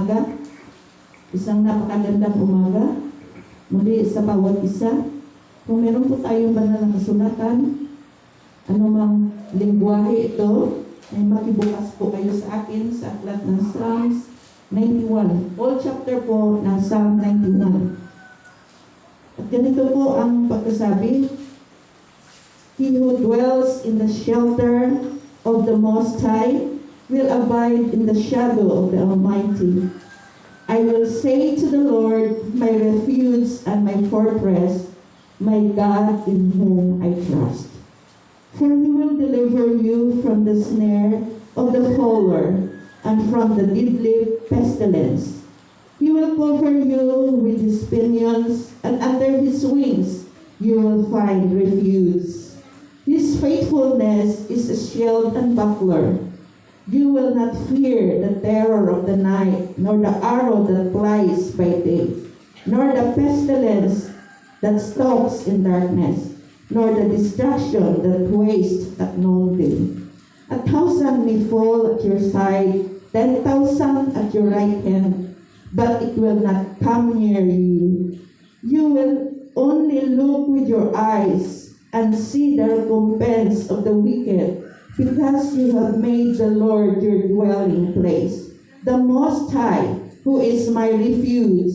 umaga. Isang napakagandang umaga. Muli sa bawat isa. Kung meron po tayong banal na kasulatan, anumang lingwahe ito, ay makibukas po kayo sa akin sa aklat ng Psalms 91. All chapter po ng Psalm 91. At ganito po ang pagkasabi, He who dwells in the shelter of the Most High will abide in the shadow of the Almighty. I will say to the Lord, my refuge and my fortress, my God in whom I trust. For he will deliver you from the snare of the fowler and from the deadly pestilence. He will cover you with his pinions, and under his wings you will find refuge. His faithfulness is a shield and buckler. You will not fear the terror of the night, nor the arrow that flies by day, nor the pestilence that stalks in darkness, nor the destruction that wastes at noonday. 1,000 may fall at your side, 10,000 at your right hand, but it will not come near you. You will only look with your eyes and see the recompense of the wicked, because you have made the Lord your dwelling place, the Most High, who is my refuge.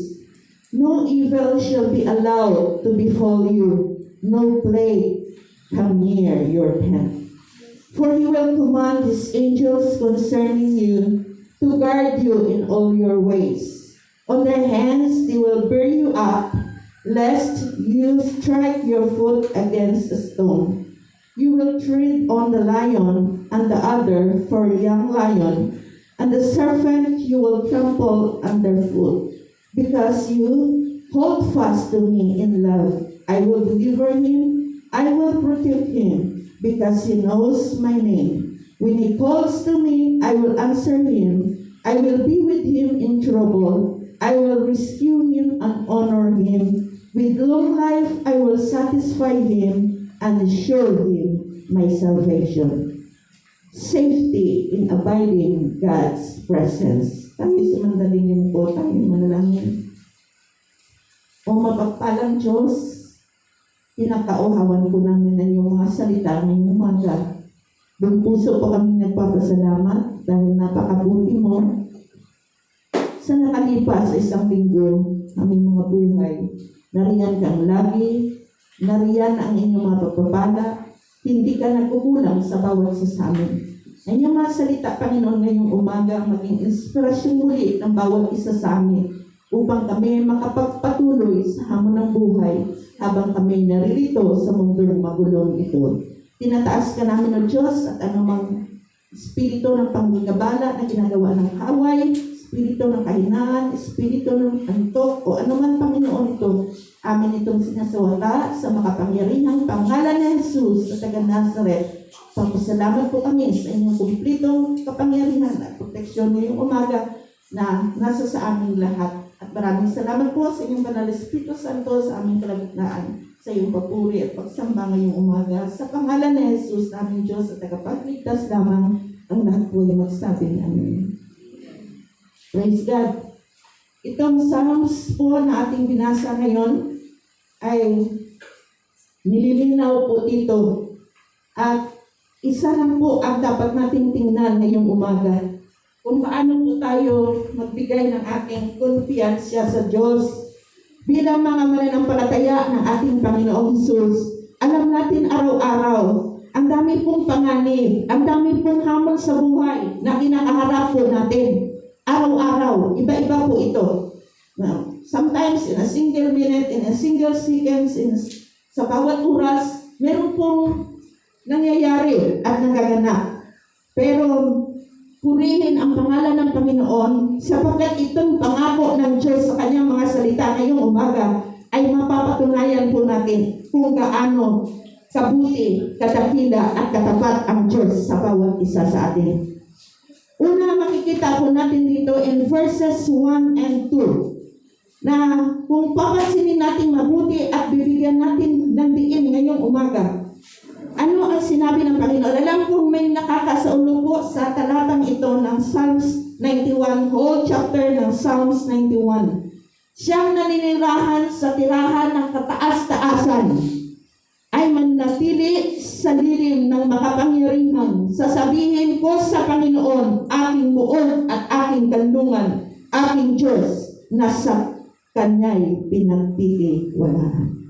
No evil shall be allowed to befall you, no plague come near your tent. For he will command his angels concerning you to guard you in all your ways. On their hands they will bear you up, lest you strike your foot against a stone. You will tread on the lion and the adder for a young lion, and the serpent you will trample underfoot. Because you hold fast to me in love, I will deliver him, I will protect him, because he knows my name. When he calls to me, I will answer him. I will be with him in trouble. I will rescue him and honor him. With long life I will satisfy him and assure him my salvation. Safety in abiding God's presence. Tayo sa mandalingin po, tayo manalangin. O mapagpalang Diyos, pinakauhawan po namin ang iyong mga salita ngayong umaga. Buong puso po kami nagpapasalamat dahil napakabuti mo sa nakalipas sa isang linggo aming mga buhay. Nariyan kang lagi, nariyan ang inyong mga pagpapala, hindi ka nagkukulang sa bawat isa sa amin. Ang iyong mga salita, Panginoon, ngayong umaga maging inspirasyon muli ng bawat isa sa amin upang kami makapagpatuloy sa hamon ng buhay habang kami naririto sa mundong magulong ito. Tinataas ka namin, O Diyos, at anumang espiritu ng panggagabala na ginagawa ng kaway, espiritu ng kahinaan, espiritu ng antok, o anuman, Panginoon, ito, amin itong sinasawata sa makapangyarihang pangalan ni Jesus sa taga Nazaret. Pagpasalamat po kami sa inyong kumplitong kapangyarihan at proteksyon ngayong umaga na nasa sa aming lahat. At maraming salamat po sa inyong Banal na Espiritu Santo sa aming kalagitnaan, sa iyong papuri at pagsamba ngayong umaga. Sa pangalan ni Jesus, aming Diyos at tagapagligtas lamang, ang lahat po ay magsabi namin. Praise God. Itong Psalms po na ating binasa ngayon ay nililinaw po dito. At isa lang po ang dapat nating tingnan ngayong umaga. Kung paano po tayo magbigay ng ating kumpiyansya sa Diyos bilang mga mananampalataya ng ating Panginoong Hesus. Alam natin araw-araw, ang dami pong panganib, ang dami pong hamon sa buhay na kinakaharap po natin. Araw-araw, iba-iba po ito. Now, sometimes in a single minute, in a single seconds, sa bawat oras, meron pong nangyayari at nagaganap. Pero purihin ang pangalan ng Panginoon sapagkat itong pangako ng Diyos sa kanyang mga salita ngayong umaga ay mapapatunayan po natin kung gaano kabuti, kadakila at katapat ang Diyos sa bawat isa sa atin. Una, makikita po natin dito in verses 1 and 2 na kung papansinin natin mabuti at bibigyan natin ng diin ngayong umaga, Ano ang sinabi ng Panginoon? Alam kong may nakakasaulo po sa talatang ito ng Psalms 91, whole chapter ng Psalms 91. Siyang naninirahan sa tirahan ng kataas-taasan ay manatili sa lilim ng makapangyarihan. Sasabihin ko sa Panginoon, aking buod at aking kanlungan, aking Diyos, na sa Kanya'y pinagtitiwalaan.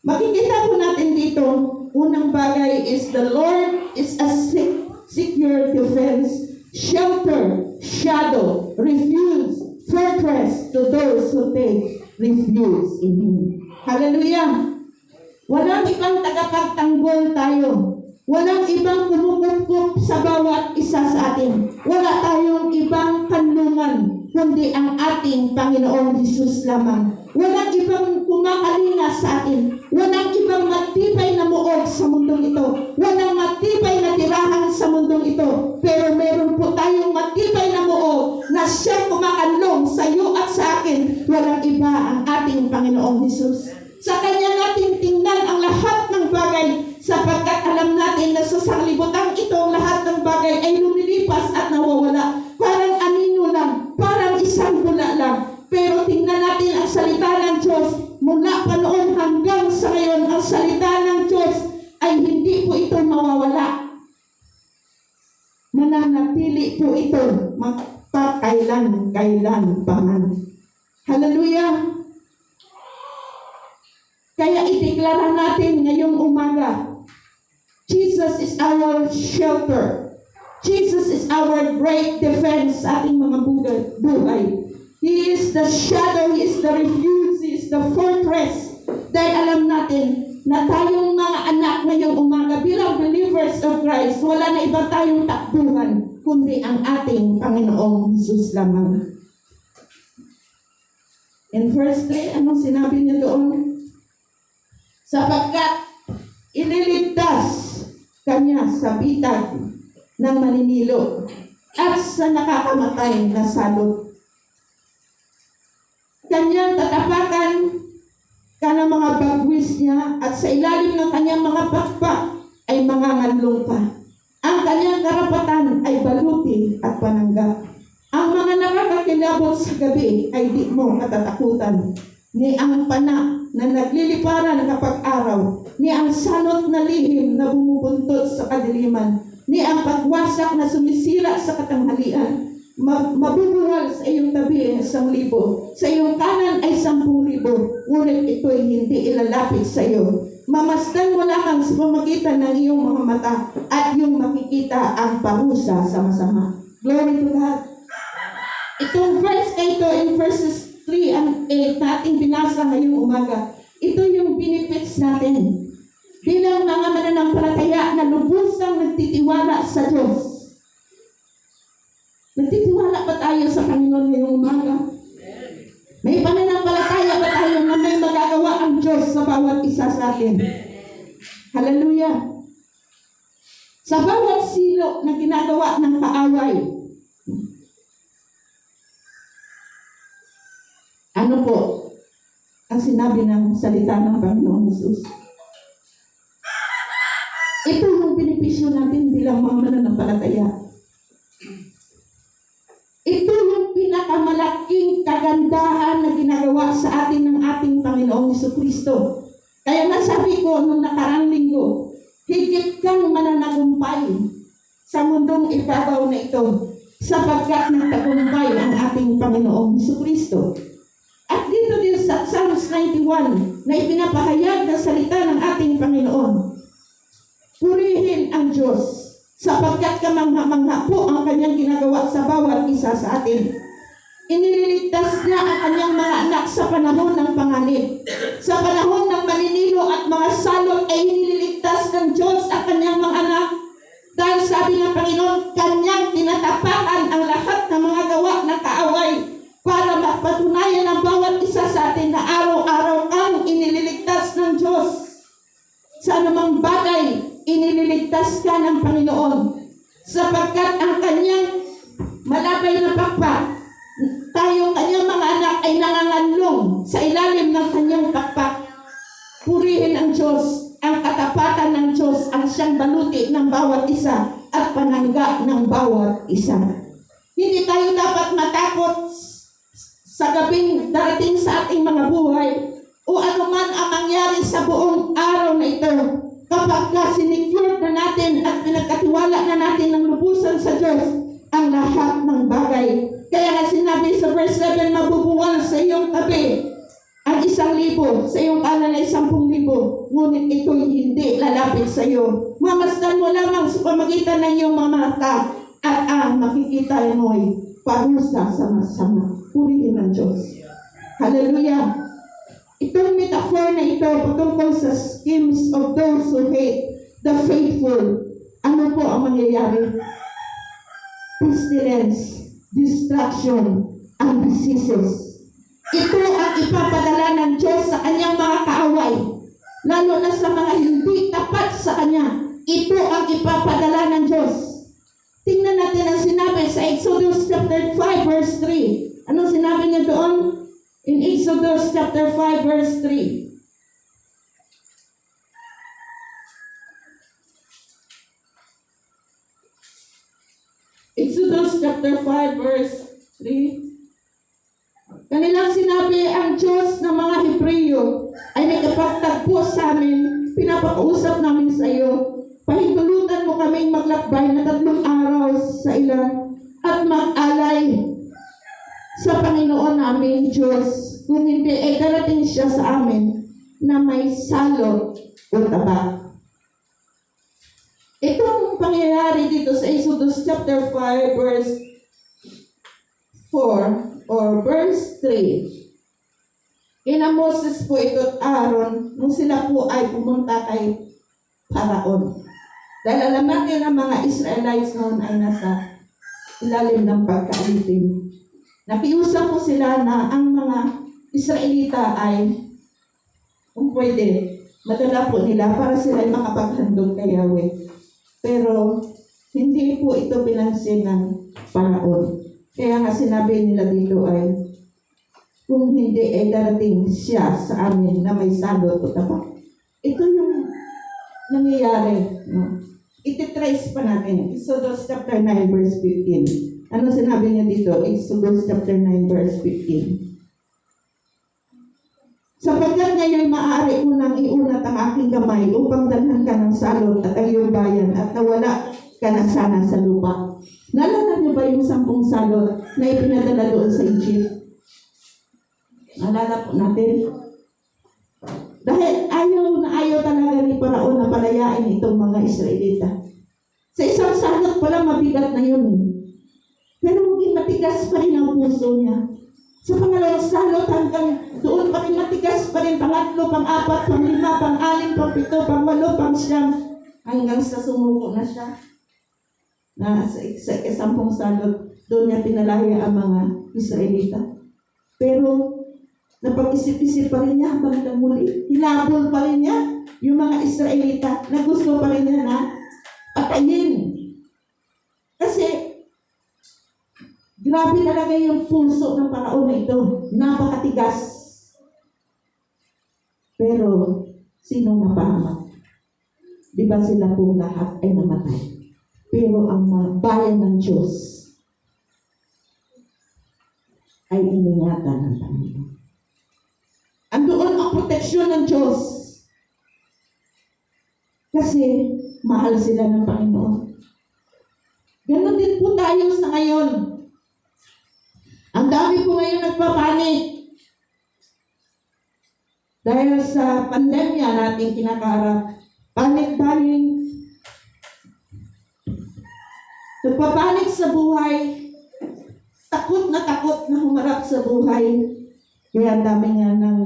Makikita po natin dito, unang bagay is the Lord is a secure defense, shelter, shadow, refuge, fortress to those who take refuge in Him. Hallelujah! Walang ibang tagapagtanggol tayo. Walang ibang kumukup sa bawat isa sa atin. Wala tayong ibang kanlungan, kundi ang ating Panginoong Hesus lamang. Walang ibang kumakalinga sa atin. Walang ibang matibay na muog sa mundong ito. Walang matibay na tirahan sa mundong ito. Pero meron po tayong matibay na muog na siya kumakanlong sa iyo at sa akin. Walang iba ang ating Panginoong Hesus. Sa Kanya natin tingnan ang lahat ng bagay, sapagkat alam natin na sa sanglibutan ito, lahat ng bagay ay lumilipas at nawawala. Parang anino lang, parang isang bula lang. Pero tingnan natin ang salita ng Diyos. Mula pa noon hanggang sa ngayon, ang salita ng Diyos ay hindi po ito mawawala. Mananatili po ito magpakailan-kailan pa man. Hallelujah! Kaya ideklara natin ngayong umaga, Jesus is our shelter. Jesus is our great defense sa ating mga buhay. He is the shadow, He is the refuge, He is the fortress. Dahil alam natin na tayong mga anak ngayong umaga bilang believers of Christ, wala na iba tayong takbuhan, kundi ang ating Panginoong Hesus lamang. In verse 3, anong sinabi niya doon? Sapagkat ililigtas Kanya sa bitag ng maninilo at sa nakakamatay na salot. Kanyang tatapakan ka ng mga bagwis niya at sa ilalim ng kanyang mga pakpak ay manganganlong pa. Ang kanyang karapatan ay baluti at pananggap. Ang mga nakakakilabot sa gabi ay di mo natatakutan. Ni ang pana na nagliliparan kapag araw, ni ang salot na lihim na bumubuntot sa kadiliman, ni ang pagwasak na sumisira sa katanghalian, mabubuhal sa iyong tabi 1,000, sa iyong kanan ay 10,000, ngunit ito'y hindi ilalapit sa iyo. Mamasdan mo lamang sa pamagitan ng iyong mga mata at iyong makikita ang parusa sa masama. Glory to God. Itong verse na ito in verses 3 and 8 na ating binasa ngayong umaga, ito yung benefits natin bilang mga mananampalataya na lubusang nagtitiwala sa Diyos. Nagtitiwala ba tayo sa Panginoon ngayong umaga? May pananampalataya ba tayo na may magagawa ang Diyos sa bawat isa sa atin? Hallelujah! Sa bawat silo na ginagawa ng kaaway, ano po ang sinabi ng salita ng Panginoong Hesus? Ito yung benepisyo natin bilang mga mananampalataya. Ito yung pinakamalaking kagandahan na ginagawa sa atin ng ating Panginoong Jesucristo. Kaya nasabi ko nung nakarang linggo, higit kang mananagumpay sa mundong ibabaw na ito sapagkat nagtagumpay ang ating Panginoong Jesucristo. At dito din sa Psalms 91 na ipinapahayag na salita ng ating Panginoon, purihin ang Diyos sapagkat kamangha-mangha po ang kanyang ginagawa sa bawat isa sa atin. Inililigtas niya ang kanyang mga anak sa panahon ng panganib. Sa panahon ng maninilo at mga salot ay inililigtas ng Diyos ang kanyang mga anak. Dahil sabi ng Panginoon, kanyang tinatapakan ang lahat ng mga gawa ng kaaway para mapatunayan ang bawat isa sa atin na araw-araw ang inililigtas ng Diyos. Sa anumang bagay, inililigtas ka ng Panginoon. Sapagkat ang kanyang malabay na pakpak, tayong kanyang mga anak ay nanganganlong sa ilalim ng kanyang pakpak. Purihin ang Diyos, ang katapatan ng Diyos ang siyang baluti ng bawat isa at panangga ng bawat isa. Hindi tayo dapat matakot sa gabing darating sa ating mga buhay o anuman ang mangyari sa buong araw na ito. Kapag sinecure na natin at pinagkatiwala na natin ng lubusan sa Diyos ang lahat ng bagay. Kaya nga sinabi sa verse 7, mabubuwal sa iyong tabi ang 1,000, sa iyong kanan ay 10,000, ngunit ito'y hindi lalapit sa iyo. Mamasdan mo lamang sa pamagitan ng iyong mga mata at ang makikita mo'y parusa sa masama. Purihin ang Diyos. Hallelujah! Itong metaphor na ito patungkol sa schemes of those who hate the faithful. Ano po ang mangyayari? Pestilence, destruction, and diseases. Ito ang ipapadala ng Diyos sa kanyang mga kaaway, lalo na sa mga hindi tapat sa kanya. Ito ang ipapadala ng Diyos. Tingnan natin ang sinabi sa Exodus chapter 5 verse 3. Ano sinabi niya doon? In Exodus chapter 5 verse 3. Exodus chapter 5 verse 3. Kanilang sinabi, ang Diyos ng mga Hebreo ay nagkapagtagpo sa amin, pinapakausap namin sa iyo. Pahintulutan mo kaming maglakbay na 3 araw sa ilan at mag-alay sa Panginoon namin Diyos. Kung hindi, ay darating siya sa amin na may salot o tabak. Itong pangyayari dito sa Exodus chapter 5 verse 4 or verse 3. Kina Moses po ito at Aaron nung sila po ay pumunta kay Paraon. Dahil alam natin ang mga Israelites noon ay nasa ilalim ng pagkaalitin. Nakiusap po sila na ang mga Israelita ay kung pwede, madala po nila para sila ay makapaghandog kay Yahweh. Pero hindi po ito pinansin ng Paraon. Kaya nga sinabi nila dito ay, kung hindi ay darating siya sa amin na may salot o tabak. Ito yung nangyayari. No? Ititrace pa natin. Exodus chapter 9 verse 15. Ano sinabi niya dito? Exodus chapter 9 verse 15. Sapagkat ngayon maaari ko nang iunat ang aking kamay upang dalhan ka ng salot at ang iyong bayan at nawala ka na sana sa lupa. Naalala niyo ba yung 10 salot na ipinadala doon sa Egypt? Naalala po natin? Dahil ayaw talaga ni Paraon na palayain itong mga Israelita. Sa isang salot pala mabigat na yun. Pero hindi matigas pa rin ang puso niya. Sa pangalawang salot hanggang doon pa rin matigas pa rin, pangatlo, pang-4, pang-5, pang-6, pang-7, pang-8, pang-9, hanggang sa sumuko na siya. Na sa 10 salot, doon niya pinalaya ang mga Israelita. Pero napag-isip-isip pa rin niya hanggang muli. Hinabol pa rin niya yung mga Israelita na gusto pa rin niya na patayin. Kasi grabe talaga yung puso ng Paraon na ito. Napakatigas. Pero sinong napahamak? Di ba sila pong lahat ay namatay? Pero ang bayan ng Diyos ay iningatan ng Panginoon. Andoon ang proteksyon ng Diyos. Kasi mahal sila ng Panginoon. Ganon din po tayo sa ngayon. Ang dami po ngayon nagpapanik. Dahil sa pandemya nating kinakaharap. Panik buying. Nagpapanik sa buhay. Takot na humarap sa buhay. Kaya ang dami nga nang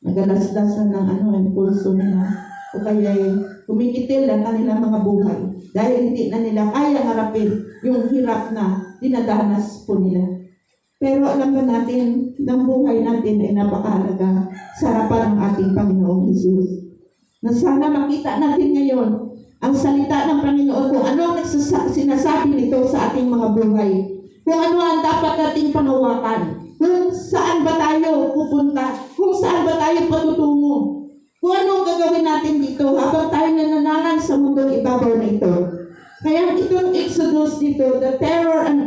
nagalasdasan ng ang pulso nila. O kaya kumikitil ang kanilang mga buhay. Dahil hindi na nila kaya harapin yung hirap na dinadanas po nila. Pero alam ba natin, ng buhay natin ay napakahalaga sa harapan ng ating Panginoong Jesus. Na sana makita natin ngayon ang salita ng Panginoon kung ano ang sinasabi nito sa ating mga buhay. Kung ano ang dapat nating panawakan. Kung saan ba tayo pupunta. Kung saan ba tayo patutungo. Kung ano ang gagawin natin dito habang tayo nanananan sa mundong ibabaw na ito. Kaya itong Exodus dito, the terror and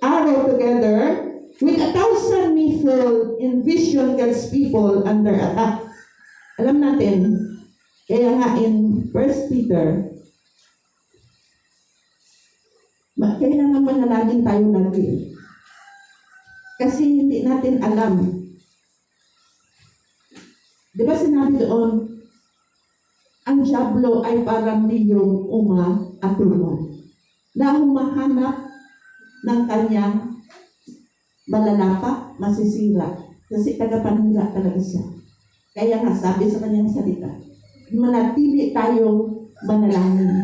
arrow together, with 1,000 may fall, envision God's people under attack. Alam natin, kaya nga in 1 Peter, kailangan manalangin tayo lagi. Kasi hindi natin alam. Di ba sinabi doon, ang diablo ay parang liyong umaatulong na humahanap ng kanyang malalapa, masisira. Kasi tagapanira talaga siya. Kaya nga sabi sa kanyang salita, manatili tayong manalangin.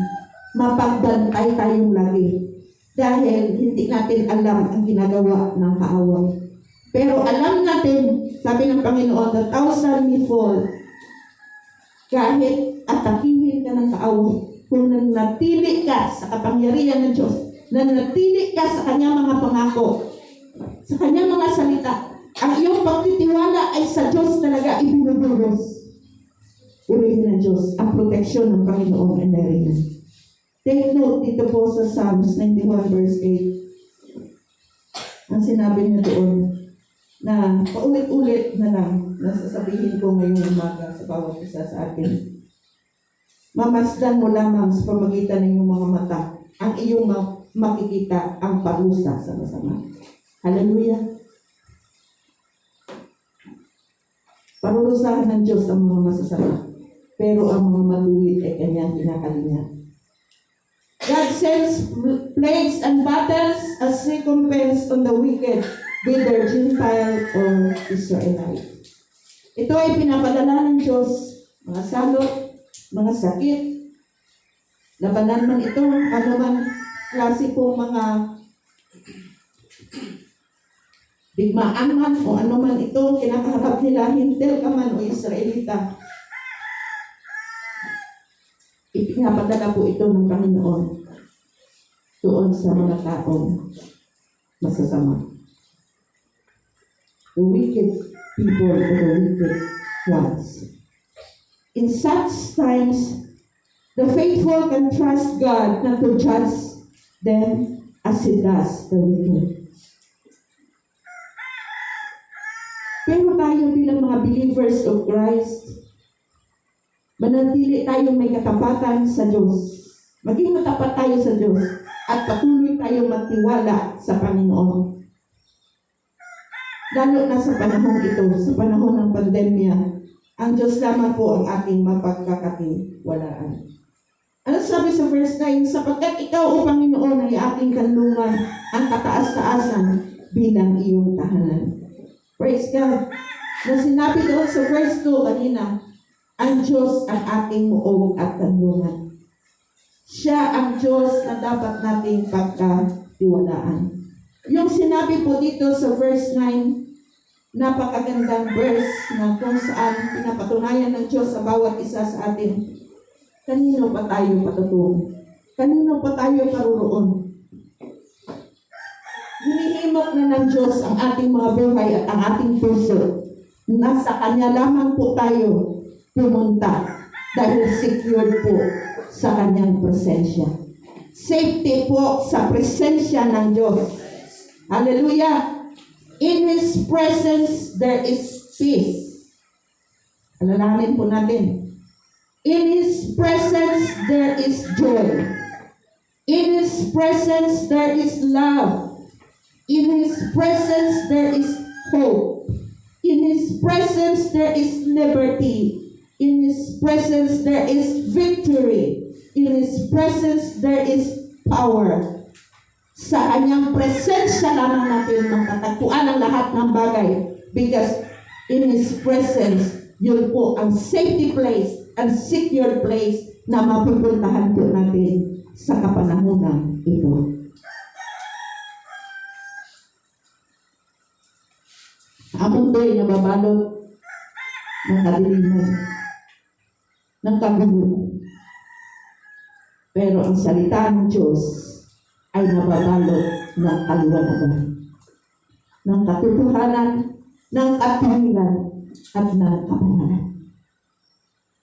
Mapagbantay tayong lagi. Dahil hindi natin alam ang ginagawa ng kaaway. Pero alam natin, sabi ng Panginoon, 1,000 may fall. Kahit atakihin ka ng kaaway, kung nanatili ka sa kapangyarihan ng Diyos, nanatili ka sa kanyang mga pangako, sa kanyang mga salita, ang iyong pagtitiwala ay sa Diyos talaga ibinuburos. Urihin ng Diyos ang proteksyon ng Panginoon ay nariyan. Take note dito po sa Psalms 91 verse 8. Ang sinabi niya doon na paulit-ulit na lang nasasabihin ko ngayong umaga sa bawat isa sa atin. Mamasdan mo lamang sa pamagitan ng iyong mga mata ang iyong makikita ang parusa sa masama. Hallelujah! Parurusahan ng Diyos ang mga masasama, pero ang mga maluwit ay kanyang kinakalinga. God sends plagues and battles as recompense on the wicked, whether Gentile or Israelite. Ito ay pinapadala ng Diyos, mga salot, mga sakit, labanan man ito, anuman klase po mga digmaan man o anuman ito, kinakaharap nila, Hintil ka man o Israelita. Ipinapadala po ito ng Panginoon doon sa mga taong masasama. The wicked people or the wicked ones. In such times, the faithful can trust God not to judge them as He does the wicked. Pero tayo bilang mga believers of Christ, manatili tayong may katapatan sa Diyos. Maging matapat tayo sa Diyos at patuloy tayong magtiwala sa Panginoon. Lalo na sa panahon ito, sa panahon ng pandemya, ang Diyos lamang po ang ating mapagkakatiwalaan. Ano sabi sa verse 9? Sapagkat ikaw, O Panginoon, ay aking kanlungan, ang kataas-taasan bilang iyong tahanan. Praise God. Na sinabi doon sa verse 2 kanina, ang Diyos ang ating muog at kanlungan. Siya ang Diyos na dapat nating pagkatiwalaan. Yung sinabi po dito sa verse 9, napakagandang verse na kung saan pinapatunayan ng Diyos sa bawat isa sa atin. Kanino pa tayo patutungo? Kanino pa tayo paruroon? Hinihimok na ng Diyos ang ating mga buhay at ang ating puso. Nasa Kanya lamang po tayo pumunta dahil secured po sa Kanyang presensya. Safety po sa presensya ng Diyos. Hallelujah! In His presence, there is peace. Alalahanin po natin. In His presence, there is joy. In His presence, there is love. In His presence, there is hope. In His presence, there is liberty. In His presence, there is victory. In His presence, there is power. Sa Kanyang presensya lamang natin matatagpuan ang lahat ng bagay. Because in His presence, yun po ang safety place, ang secure place na mapupuntahan po natin sa kapanahunan ito. Ang mundo'y nababalot ng kadiliman, ng kagulo. Pero ang salita ng Diyos ay nababalot ng kaliwanagan, ng katotohanan, ng katuwiran, at ng kapanalan.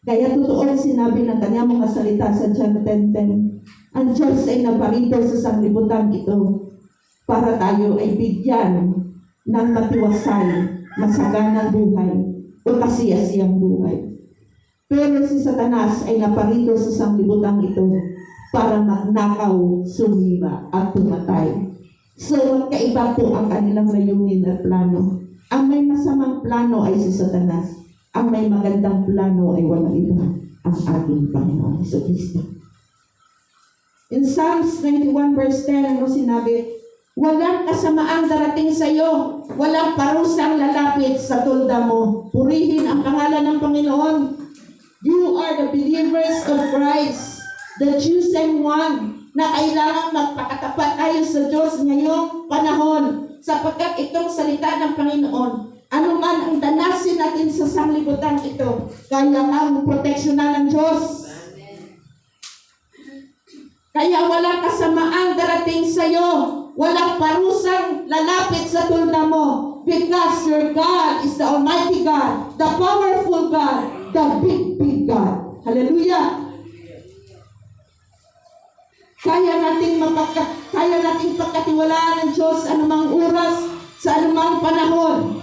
Kaya totoo ang sinabi ng kanyang mga salita sa John 10:10. Ang Diyos ay naparito sa sanglibutan ito para tayo ay bigyan ng matiwasay, masaganang buhay o kasiyasiyang buhay. Pero si Satanas ay naparito sa sanglibutan ito para magnakaw, sumira at pumatay. So magkaiba po ang kanilang layunin at plano. Ang may masamang plano ay si Satanas. Ang may magandang plano ay walang iba, ang ating Panginoon Jesucristo. In Psalms 91 verse 10, ano sinabi? Walang kasamaang darating sa iyo, walang parusang lalapit sa tulda mo. Purihin ang pangalan ng Panginoon. You are the believers of Christ, the chosen one, na kailangan magpakatapat tayo sa Diyos ngayong panahon, sapagkat itong salita ng Panginoon, anuman ang danasin natin sa sanglibutan ito, kaya ang proteksyonan ng Diyos. Kaya walang kasamaang darating sa iyo, walang parusang lalapit sa tulda mo, because your God is the Almighty God, the powerful God, the big God. Hallelujah! Kaya nating pagkatiwalaan ng Diyos anumang oras, sa anumang panahon.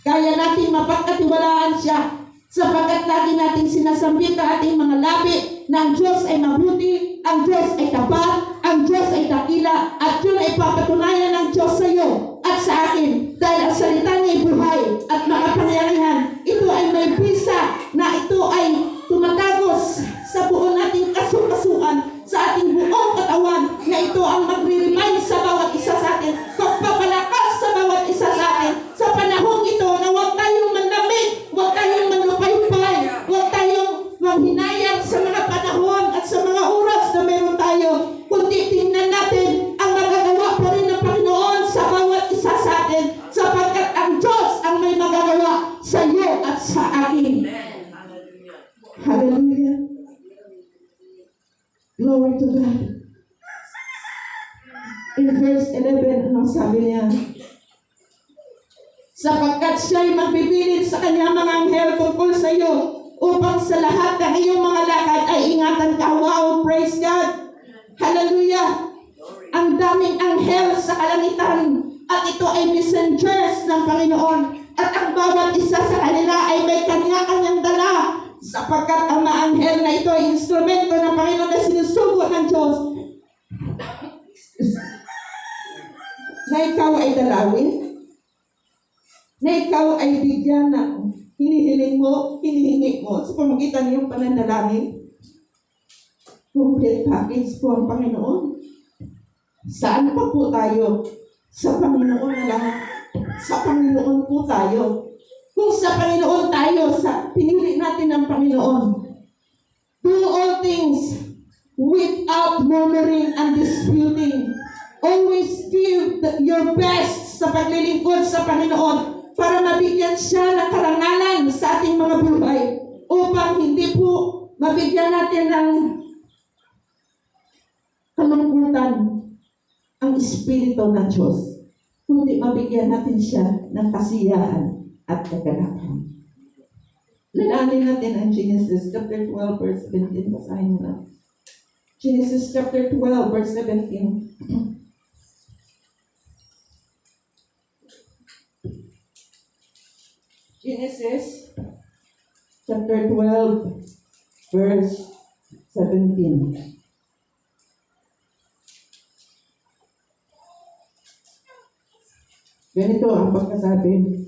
Kaya natin mapagkatiwalaan siya, sapagkat lagi natin sinasambit ang ating mga labi na ang Diyos ay mabuti, ang Diyos ay tapat, ang Diyos ay dakila, at yun ay papatunayan ng Diyos sa iyo at sa akin. Dahil ang salita niya ay buhay at makapangyarihan. Ito ay may bisa na ito ay tumatagos sa buong ating kasukasuan, sa ating buong katawan, na ito ang magre-remind sa bawat isa sa atin, pagpapalakas sa bawat isa sa atin, sa panahong ito na huwag tayong manlamig, huwag tayong manlupay-pay, huwag tayong manghinayang sa mga panahon at sa mga oras na meron tayo, kundi tingnan natin ang magagawa pa rin ng Panginoon sa bawat isa sa atin, sapagkat ang Diyos ang may magagawa sa iyo at sa akin. Hallelujah. Glory to God. In verse 11, anong sabi niya? Sapagkat siya'y magpipilit sa kanyang mga anghel tungkol sa iyo, upang sa lahat ng iyong mga lakad ay ingatan ka. Wow, praise God. Hallelujah. Ang daming anghel sa kalangitan, at ito ay messengers ng Panginoon, at ang bawat isa sa kanila ay may kanya-kanyang dala, sapagkat ang mga anghel na ito ay instrumento ng Panginoon na sinusugo ng Diyos na ikaw ay dalawin, na ikaw ay bigyan ng hinihiling mo, hinihingi mo sa pamagitan ng iyong pananalangin. Complete package po ang Panginoon. Saan pa po tayo? Sa Panginoon na lang. Sa Panginoon po tayo. Kung sa Panginoon tayo, sa pinili natin ng Panginoon. Do all things without murmuring and disputing. Always give your best sa paglilingkod sa Panginoon para mabigyan siya ng karangalan sa ating mga buhay, upang hindi po mabigyan natin ng kalungkutan ang Espiritu ng Diyos, kundi mabigyan natin siya ng kasiyahan at kaganapan. Lalanin natin ang Genesis chapter 12 verse 17. Basahin mo na. Genesis chapter 12 verse 17. Genesis chapter 12 verse 17. Ganito ang pagkasabi.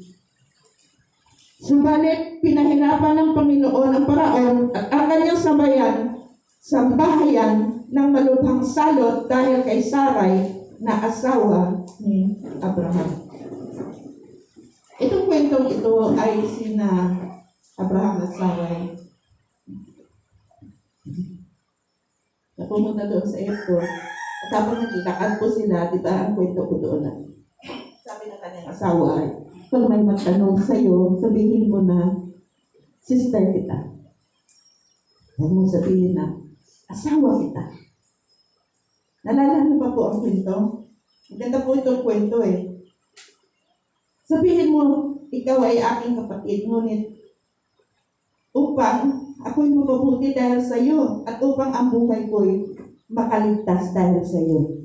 Subalit pinahirapan ng Panginoon ang Paraon at ang kanyang sambahayan ng malubhang salot dahil kay Sarai na asawa ni Abraham. Itong kwentong ito ay sina Abraham at Sarai. Napumunta doon sa airport. At habang nagkikakad po sila, di ba ang kwento ko doon na sabi ng kanyang asawa ay, kung may magtanong sa'yo, sabihin mo na, sister kita. Huwag mong sabihin na, asawa kita. Nalala niyo pa po ang kwento? Maganda po itong kwento eh. Sabihin mo, ikaw ay aking kapatid, ngunit upang ako'y mapabuti dahil sa iyo at upang ang buhay ko'y makaligtas dahil sa iyo.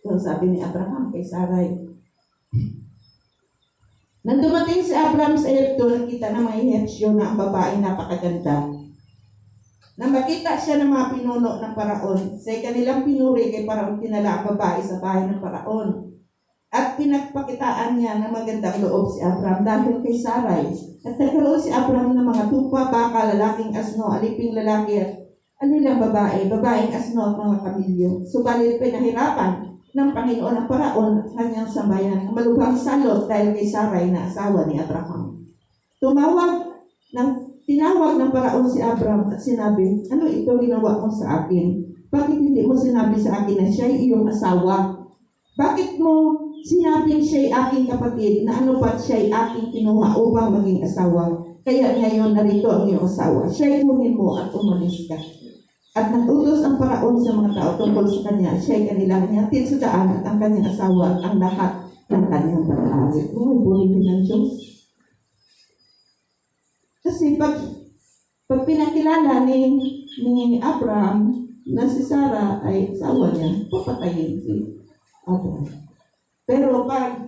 So sabi ni Abraham kay Sarai. Nang dumating si Abraham sa Egypto, nakita ng mga Ehipsyo na ang babae napakaganda. Nang makita siya ng mga pinuno ng Paraon, sa kanilang pinuri kay Paraon tinala ang babae sa bahay ng Paraon. At pinagpakitaan niya ng magandang loob si Abraham dahil kay Sarai. At nagkaroon si Abraham ng mga tupa, baka, lalaking asno, aliping lalaki at anilang babae, babaeng asno at mga kamilyo. Subalit pinahirapan ng Panginoon ang Paraon at kanyang sambayan ang malubhang salot dahil kay Sarai na asawa ni Abraham. Tinawag ng Paraon si Abraham at sinabi, ano ito ginawa mo sa akin? Bakit hindi mo sinabi sa akin na siya'y iyong asawa? Bakit mo sinabing siya'y aking kapatid na ano pat siya'y aking kinuha upang maging asawa? Kaya ngayon narito ang iyong asawa. Siya'y kunin mo at umalis ka. At nag-utos ang Paraon sa mga tao tungkol sa kanya. Siya'y kanilang nihatid sa daan at ang kanyang asawa at ang lahat ng kanyang pag-aaral. Bunitin ng Diyos. Kasi pag pinakilala ni Abraham na si Sarah ay asawa niya, papatayin si Abraham. Pero pag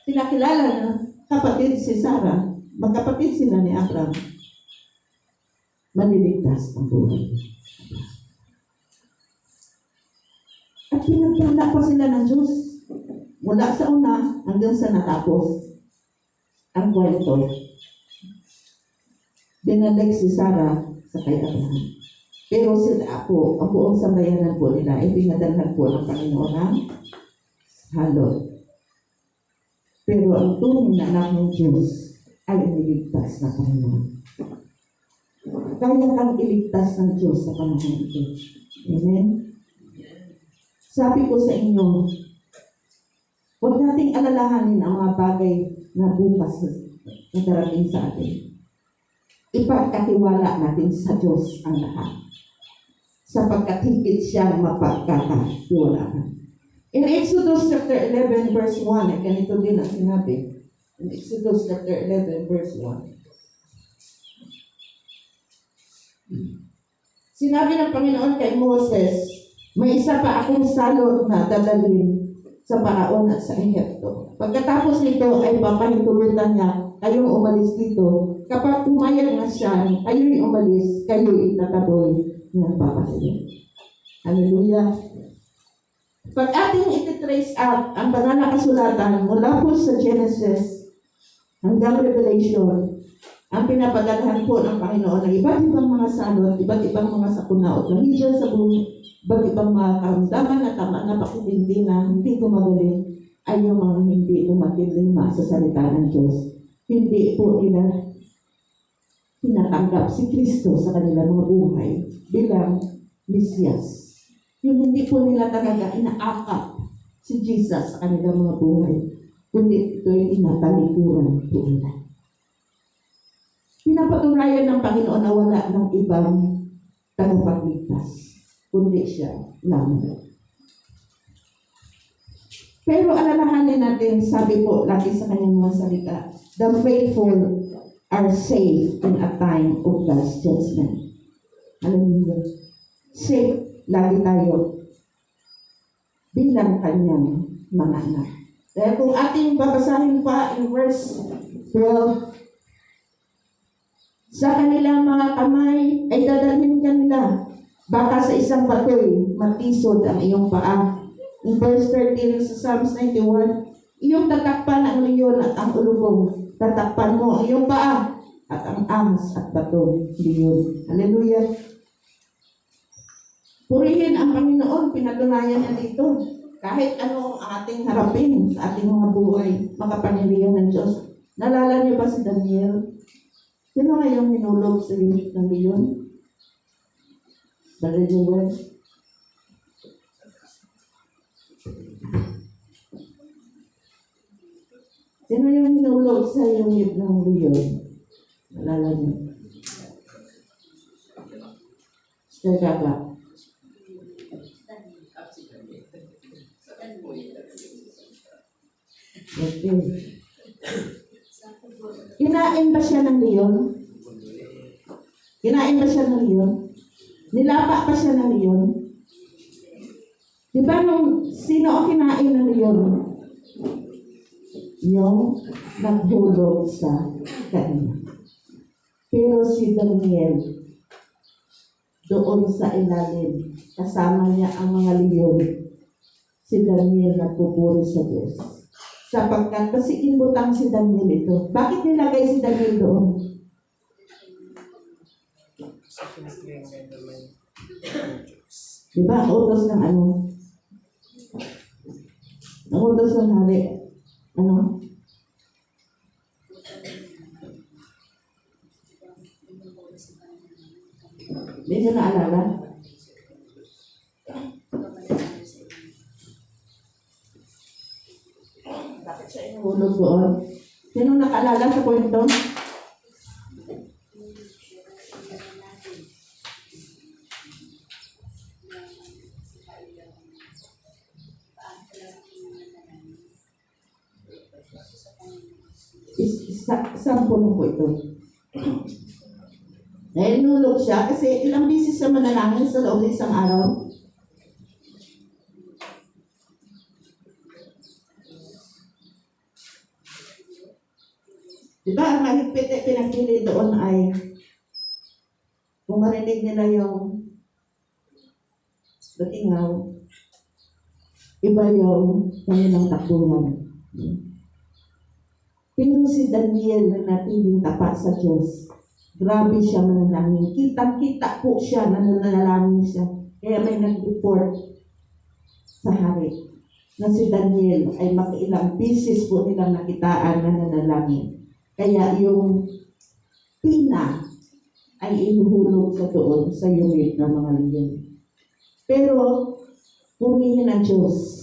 pinakilala na kapatid si Sarah, magkapatid sila ni Abraham, maliligtas ang buhay. At pinagpala pa sila ng Diyos mula sa una hanggang sa natapos ang kwento. Dinalik si Sarah sa kay Abraham. Pero sila po, ang buong sambayanan po nila ay pinadalhan po ng Panginoon ng halot. Pero ang tunay na anak ng Diyos ay niligtas na Panginoon. Kaya kang iligtas ng Diyos sa panahon ito. Amen? Sabi ko sa inyo, huwag nating alalahanin ang mga bagay na bukas na darating sa atin. Ipagkatiwala natin sa Diyos ang lahat. Sapagkat higit siyang mapagkakatiwalaan. In Exodus chapter 11 verse 1, ay ganito din ang sinabi. In Exodus chapter 11 verse 1. Sinabi ng Panginoon kay Moses, may isa pa akong salot na dadalhin sa Paraon at sa Ehipto. Pagkatapos nito ay papahintulutan niya kayong umalis dito. Kapag pumayag na siya, kayo'y umalis, kayo'y itataboy ng papasilip. Hallelujah. Pag ating ititrace out ang banal na kasulatan mula po sa Genesis hanggang Revelation, ang pinapadalhan po ng Panginoon ng iba't ibang mga salot, iba't ibang mga sakuna o lahidyan sa buong iba't ibang mga karamdaman na tama na pakitindi na hindi gumagaling ay yung mga hindi umatilima sa salita ng Diyos. Hindi po nila tinatanggap si Kristo sa kanilang mga buhay bilang Mesiyas. Yung hindi po nila talaga inaakap si Jesus sa kanilang mga buhay, kundi ito yung inatalikuran po nila. Pinapatunayan ng Panginoon na wala ng ibang tagapagligtas, kundi siya lamang. Pero alalahanin natin, sabi po lagi sa kanyang mga salita, the faithful are safe in a time of God's judgment. Hallelujah. Safe lagi tayo bilang kanyang mga anak. Kaya kung ating babasahin pa in verse 12, sa kanilang mga kamay ay dadalhin kanila, baka sa isang batoy matisod ang iyong paa. In verse 13 sa Psalms 91, iyong tatakpan ang leon at ang ulubong, tatakpan mo ang iyong paa at ang ahas at bato, leon. Hallelujah. Purihin ang Panginoon, pinatunayan niya dito. Kahit ano ang ating harapin sa ating mga buhay, makapangyarihan ng Diyos. Nalala niyo ba si Daniel? Sino ngayong minulog sa unit ng leon? Brother Joel? Sino yung minulog sa unit ng leon? Nalala niyo? Sir Gaba. Okay. Kinain ba siya ng leon? Kinain ba siya ng leon? Nilapa pa siya ng leon? Di ba nung sino ang kinain ng leon? Yung naghulog sa kanya. Pero si Daniel, doon sa ilalim, kasama niya ang mga leon, si Daniel nagpupuri sa Diyos. Sapagkat kasi inutang si Daniel ito. Bakit nilagay si Daniel doon? Diba? Utos ng ano? Ang utos ng hari. Ano? Hindi nyo naalala? Bakit siya inuhulog doon? Sino nakaalala sa kwento? Sample po ito. Nahulog siya kasi ilang bisis siya manalangin sa loob ng isang araw. Diba, ang mahigpit ay pinagpili doon ay kung marinig nila yung batingaw, iba yung kanilang takbuhan. Pero si Daniel na natiling tapat sa Diyos, grabe siya manalangin. Kitang-kita po siya na nanalangin siya. Kaya may nag-report sa hari na si Daniel ay makailang bisis po nilang nakitaan na nanalangin. Kaya yung pina ay inuhulog sa doon sa unit ng mga leon. Pero purihin ang Diyos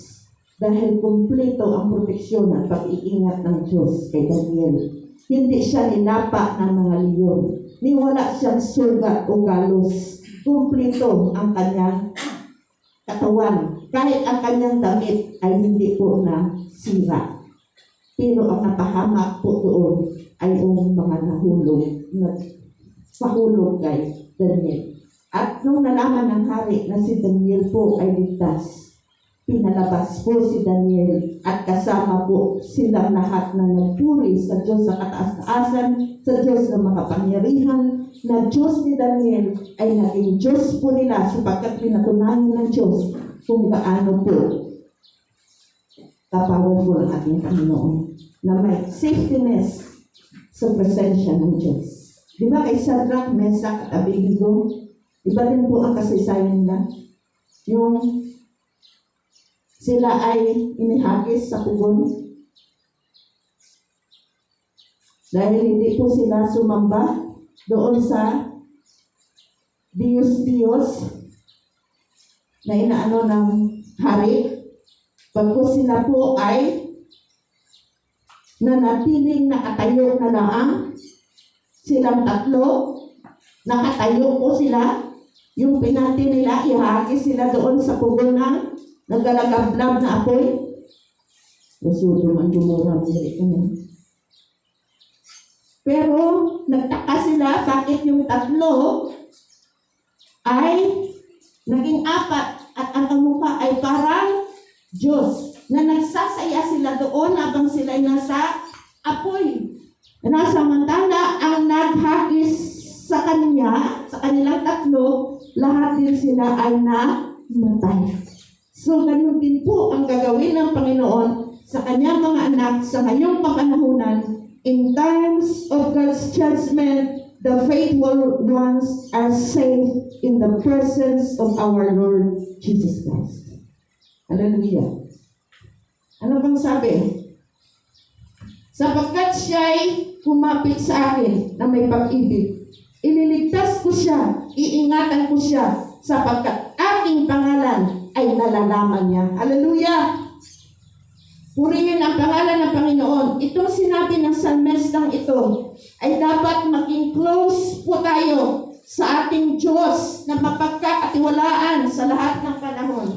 dahil kumpleto ang proteksyon at pag-iingat ng Diyos kay Daniel. Hindi siya ninapa ng mga leon. Ni wala siyang sugat o galos. Kumpleto ang kanyang katawan. Kahit ang kanyang damit ay hindi po na sira. Pero ang napahamak po doon ay ang mga nahulog na pahulog kay Daniel. At nung nalaman ng hari na si Daniel po ay ligtas, pinalabas po si Daniel at kasama po silang lahat na nagpuri sa Diyos sa kataas-taasan, sa Diyos na makapangyarihan, na Diyos ni Daniel ay naging Diyos po nila sapagkat pinatunayan ng Diyos kung gaano po kapawan po ng ating Panginoon na may safetyness sa presensya ng Diyos. Di ba kay Shadrach, Meshach at Abednego, iba din po ang kasaysayan nila. Yung sila ay inihagis sa pugon dahil hindi po sila sumamba doon sa Diyos na inaano ng hari. Pagko sila po ay nanatiling nakatayo na lang, silang tatlo, nakatayo po sila, yung pinati nila, ihagis sila doon sa pugon ng naglalagablab na apoy. Masudo man gumura mo. Pero nagtaka sila bakit yung tatlo ay naging apat at ang kamukha ay parang Diyos na nagsasaya sila doon habang sila ay nasa apoy. Samantala ang naghagis sa kanilang tatlo, lahat din sila ay namatay. So, ganun din po ang gagawin ng Panginoon sa kanyang mga anak sa ngayong kapanahunan. In times of God's judgment, the faithful ones are saved in the presence of our Lord Jesus Christ. Hallelujah. Ano bang sabi? Sapagkat siya'y humapit sa akin na may pag-ibig, ililigtas ko siya, iingatan ko siya, sapagkat aking pangalan ay nalalaman niya. Hallelujah! Purihin ang pangalan ng Panginoon. Itong sinabi ng salmistang ito ay dapat maging close po tayo sa ating Diyos na mapagkakatiwalaan sa lahat ng panahon.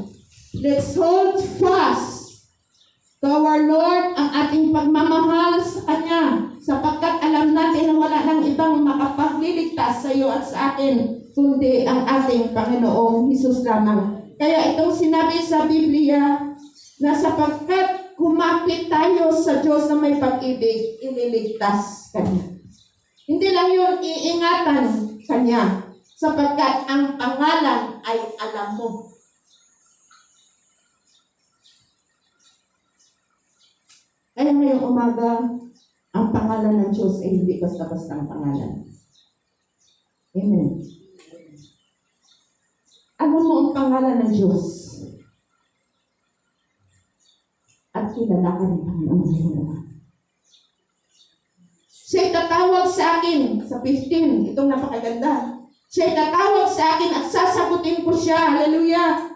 Let's hold fast to our Lord ang ating pagmamahal sa Kanya sapagkat alam natin na wala nang ibang makapagliligtas sa iyo at sa akin, kundi ang ating Panginoong Hesus lamang. Kaya itong sinabi sa Biblia na sapagkat kumapit tayo sa Diyos na may pag-ibig, ililigtas Kanya. Hindi lang yun, iingatan Kanya, sapagkat ang pangalan ay alam mo. Kaya ngayong umaga, ang pangalan ng Diyos ay hindi basta-basta ang pangalan. Amen. Alam mo ang pangalan ng Diyos. At kilala ka ng Panginoon. Siya'y tatawag sa akin, sa 15, itong napakaganda. Siya'y tatawag sa akin at sasagutin ko siya. Hallelujah.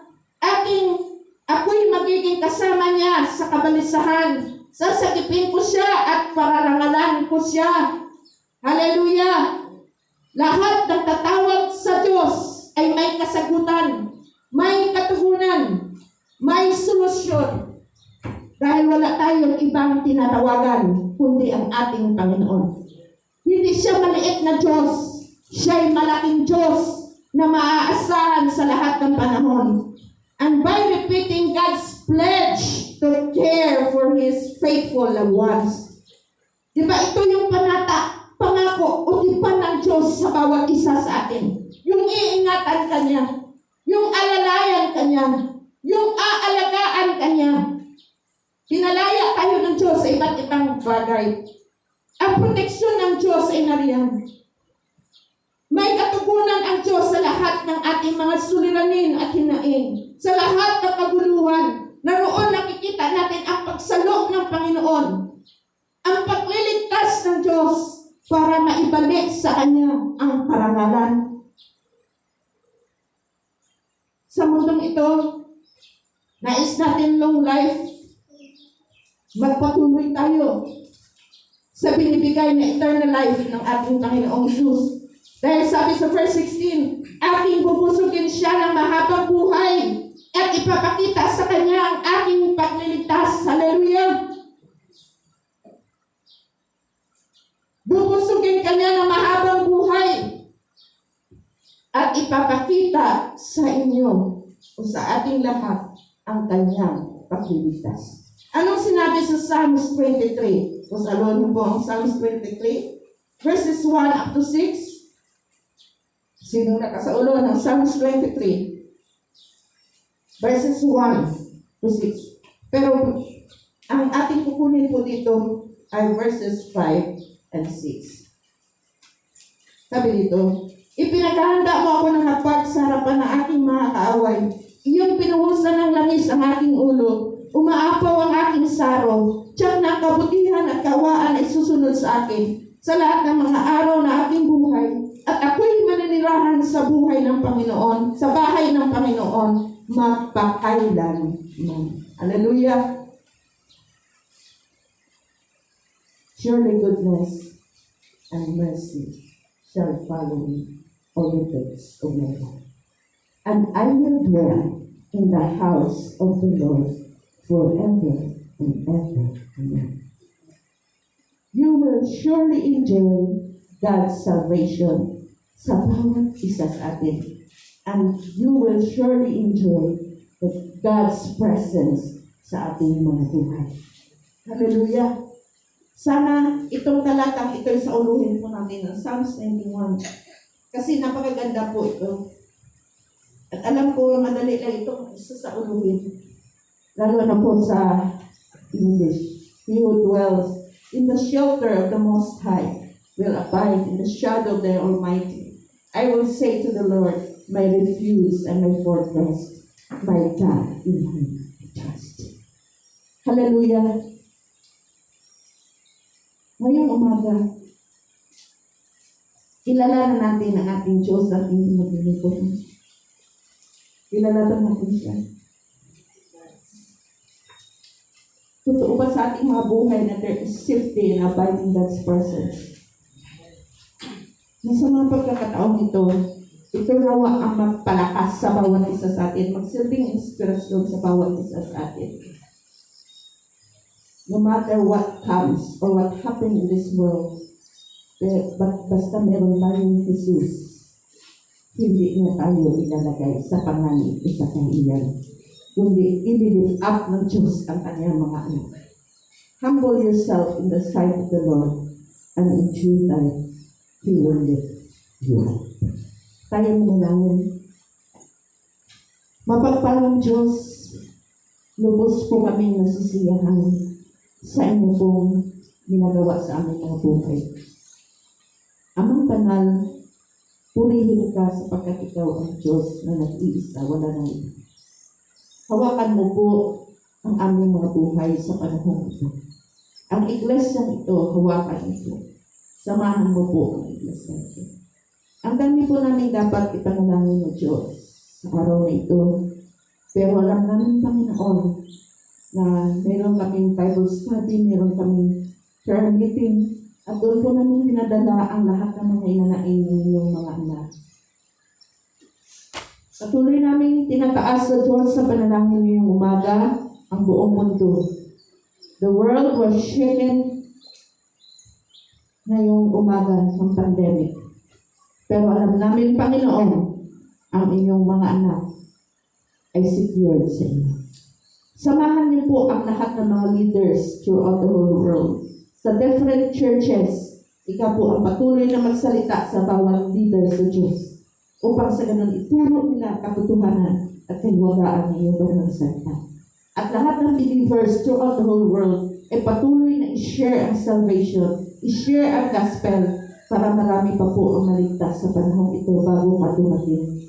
Ako'y magiging kasama niya sa kabalisahan. Sasagipin ko siya at pararangalan ko siya. Hallelujah. Lahat ng tatawag sa Diyos ay may kasagutan, may katugunan, may solusyon. Dahil wala tayong ibang tinatawagan, kundi ang ating Panginoon. Hindi siya maliit na Diyos. Siya'y malaking Diyos na maaasahan sa lahat ng panahon. And by repeating God's pledge to care for His faithful loved ones. Diba ito yung pangako o tipan ng Diyos sa bawat isa sa atin. Yung iingatan Kanya, yung alalayan Kanya, yung aalagaan Kanya. Pinalaya tayo ng Diyos sa iba't ibang bagay. Ang proteksyon ng Diyos ay nariyan. May katugunan ang Diyos sa lahat ng ating mga suliranin at hinaing. Sa lahat ng kaguluhan, naroon nakikita natin ang pagsalok ng Panginoon. Ang pagliligtas ng Diyos para maibalik sa Kanya ang karangalan. Sa mundong ito, nais natin long life, magpatuloy tayo sa binibigay na eternal life ng ating Panginoong Diyos. Dahil sabi sa verse 16, aking bubusugin siya ng mahabang buhay at ipapakita sa Kanya ang aking pagliligtas. Hallelujah! Bubusugin Kanya ng mahabang buhay at ipapakita sa inyo o sa ating lahat ang Kanyang pagliligtas. Anong sinabi sa Psalms 23? O sa alon mo po ang Psalms 23, verses 1 up to 6. Sino nakasaulo ng Psalms 23? Verses 1 to 6. Pero ang ating kukunin po dito ay verses 5 and 6. Sabi dito, ipinaghahanda mo ako ng hapag sa harapan ng aking mga kaaway. Iyong pinuhusan ng langis ang aking ulo. Umaapaw ang aking saro. Tiyak na ang kabutihan at kawaan ay susunod sa akin sa lahat ng mga araw na aking buhay. At ako'y maninirahan sa buhay ng Panginoon, sa bahay ng Panginoon, magpakailanman. Hallelujah! Surely goodness and mercy shall follow me all the days of my life. And I will dwell in the house of the Lord forever and ever. Amen. You will surely enjoy God's salvation sa bawat isa sa atin. And you will surely enjoy God's presence sa ating mga buhay. Hallelujah! Sana itong talatang ito sa uluhin po natin ng Psalms 91. Kasi napakaganda po ito. At alam ko, madali lang ito sa uluhin. Lalo na po sa English. He who dwells in the shelter of the Most High will abide in the shadow of the Almighty. I will say to the Lord, my refuge and my fortress, my God in whom I trust. Hallelujah! Ngayong umaga, kilala natin ang ating Diyos at ating maglilingkod. Kilala natin siya. Totoo ba sa ating mga buhay na there is safety and abiding God's presence? Sa mga pagkakataong ito nawa ang magpalakas sa bawat isa sa atin, magsilbing inspirasyon sa bawat isa sa atin. No matter what comes or what happens in this world, Basta meron tayong Jesus, hindi niya tayo ilalagay sa panganib o sa kahiyan, kundi i-lift up ng Diyos ang kanyang mga anak. Humble yourself in the sight of the Lord, and in due time, He will lift you up. Tayo manalangin. Mapagpalang Diyos, lubos po kami nasisiyahan sa inyo pong ginagawa sa aming mga buhay. Amang banal, purihin ka sapagkat ikaw ang Diyos na nag-iisa, wala nang iba. Hawakan mo po ang aming mga buhay sa panahon ito. Ang iglesyang ito, hawakan mo po. Samahan mo po ang iglesyang ito. Ang dami po namin dapat ipanalangin ng Diyos sa araw na ito. Pero alam namin, Panginoon, na meron kaming Bible study, meron kaming prayer meeting, at doon po namin dinadala ang lahat ng mga inanain ng mga anak. Patuloy namin tinataas sa Diyos sa panalangin ngayong umaga ang buong mundo. The world was shaken ngayong umaga ng pandemic. Pero alam namin, Panginoon, ang inyong mga anak ay secured sa inyo. Samahan niyo po ang lahat ng mga leaders throughout the whole world. Sa different churches, ikaw po ang patuloy na magsalita sa bawat leader sa Diyos upang sa ganun ituro nila katotohanan at kaniwagaan ng iyong banal salita. At lahat ng believers throughout the whole world ay patuloy na i-share ang salvation, i-share ang gospel para marami pa po ang maligtas sa panahon ito bago pa dumating.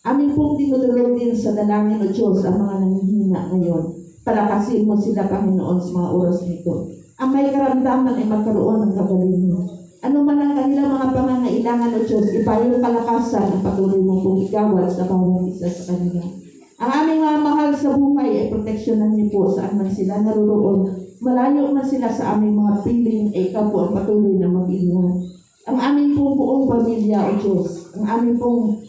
Amin pong tinutulog din sa dalangin ng Diyos ang mga nanghihina ngayon. Palakasin mo sila, Panginoon, sa mga oras nito. Ang may karamdaman ay magkaroon ng kagalingan. Ano man ang kanilang mga pangangailangan ng Diyos, ipayong kalakasan ang patuloy mong pong igawad sa bawat isa sa kanila. Ang aming mga mahal sa buhay ay proteksyonan niyo po saan man sila naroon. Malayo man sila sa aming mga piling, ay ikaw po ang patuloy na mag-ingat. Ang aming pong buong pamilya, O Diyos, ang aming pong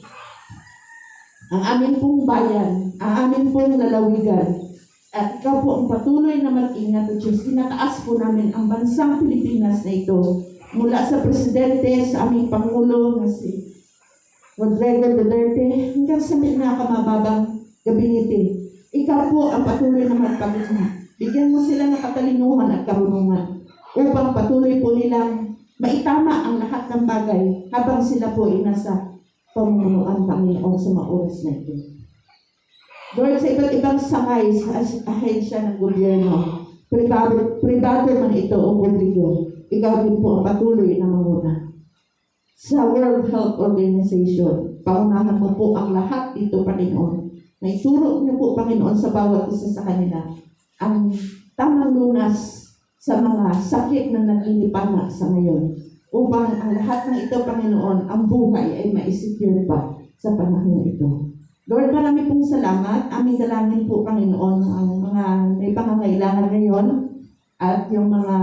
bayan, ang aming pong lalawigan, at ikaw po ang patuloy na mag-ingat, O Diyos. Tinataas po namin ang bansang Pilipinas na ito, mula sa Presidente, sa aming Pangulo na si Rodrigo Duterte, hanggang sa pinakamababang gabinete. Ikaw po ang patuloy na magpag-ingat. Bigyan mo sila ng katalinuhan at karunungan upang patuloy po nilang maitama ang lahat ng bagay habang sila po ay nasa pamumunuan, Panginoon, sa mga oras na ito. Lord, sa iba't ibang sangay sa ahensya ng gobyerno, privado man ito o publiko, ikaw din po ang patuloy na manguna. Sa World Health Organization, paunahan mo po ang lahat dito, Panginoon. Na ituro niyo po, Panginoon, sa bawat isa sa kanila ang tamang lunas sa mga sakit na naglilipana sa ngayon, upang ang lahat ng ito, Panginoon, ang buhay ay ma-secure pa sa panahon ito. Lord, marami pong salamat. Aming dalangin po, Panginoon, ang mga may pangangailangan ngayon at yung mga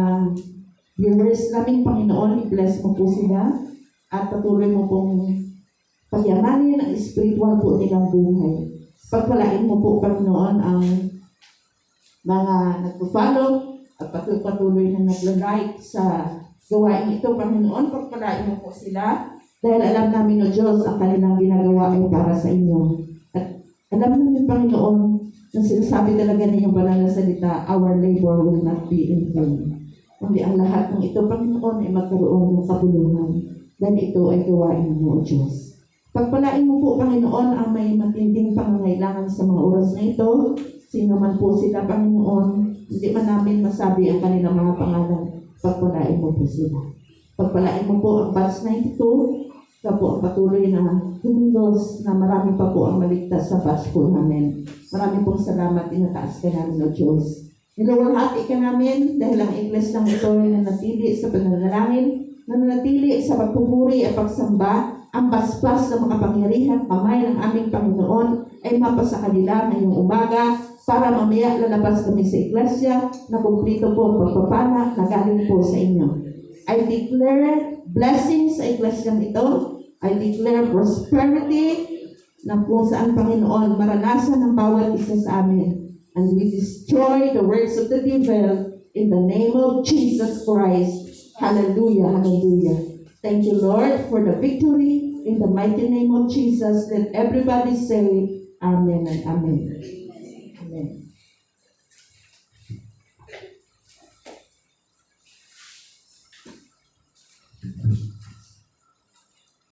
viewers namin, Panginoon, i-bless mo po sila at patuloy mo pong pagyamanin ang spiritual po nilang buhay. Pagpalain mo po, Panginoon, ang mga nagpo-follow at patuloy na nagla-like sa gawain ito, Panginoon. Pagpalain mo po sila dahil alam namin, O Diyos, ang kanilang ginagawa ay para sa inyo. At alam namin, Panginoon, na sinasabi talaga ninyong banal na salita, our labor will not be in vain. Kundi ang lahat ng ito, Panginoon, ay magkaroon ng kabuluhan. Dahil ito ay gawain mo, O Diyos. Pagpalain mo po, Panginoon, ang may matinding pangangailangan sa mga oras na ito. Sino man po sila, Panginoon, hindi man namin masabi ang kanilang mga pangalan. Pagpalain mo po sila. Pagpalain mo po ang batch 92. Ikaw po ang patuloy na humilos na marami pa po ang maligtas sa batch po namin. Marami pong salamat, tinataas ka namin, O Diyos. Niluwalhati ka namin dahil ang iglesia ng ito ay nanatili sa pananalangin, nanatili sa pagpupuri at pagsamba. Ang basbas ng mga pangyarihan kamay ng aming Panginoon ay mapasa kanila ngayong umaga para mamaya lalabas kami sa iglesia na kumplito po ang pagpapala na galing po sa inyo. I declare blessings sa iglesyang ito. I declare prosperity na kung saan, Panginoon, maranasan ng bawat isa sa amin. And we destroy the works of the devil in the name of Jesus Christ. Hallelujah, hallelujah. Thank you, Lord, for the victory. In the mighty name of Jesus, let everybody say Amen and Amen. Amen.